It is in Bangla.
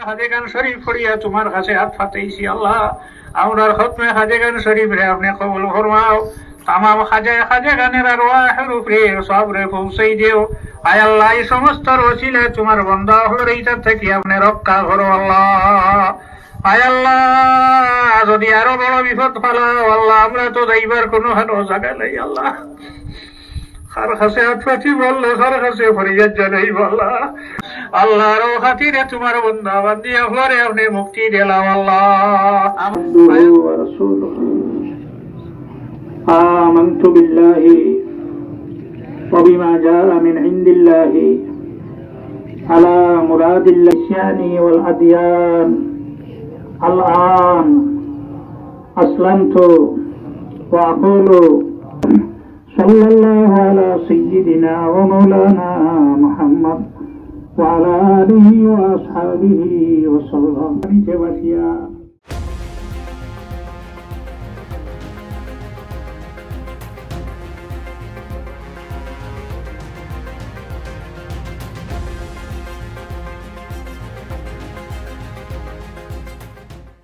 হাজেগান শরীফ পড়িয়া তোমার কাছে হাত পাতাইছি আল্লাহ, আপনার খতমে হাজেগান শরীফ রে আপনি কবুল ফরমাও। তামাম হাজেগানের আরওয়াহের উপরে সব রে পৌঁছাই দিও। আয় আল্লাহ, এই সমস্ত রসিলে তোমার বন্দা হলো এইটার থেকে আপনি রক্ষা করো আল্লাহ। আয় আল্লাহ, যদি আরো বড় বিপদ ফালাও আল্লাহ, আমরা তো যাইবার কোনো হাটো জায়গা নেই আল্লাহ। কার কাছে হাত পাতি বললো, কার কাছে ফরিয়াদ জানাই বললা আল্লাহর খাতিরে তোমার বন্দা বান্দিয়া ঘরে আপনি মুক্তি দিলাম আল্লাহ। آمنت بالله وبما جاء من عند الله على مراد الأديان والأديان. الآن أسلمت وأقول صلى الله على سيدنا ومولانا محمد وعلى آله وأصحابه وسلم.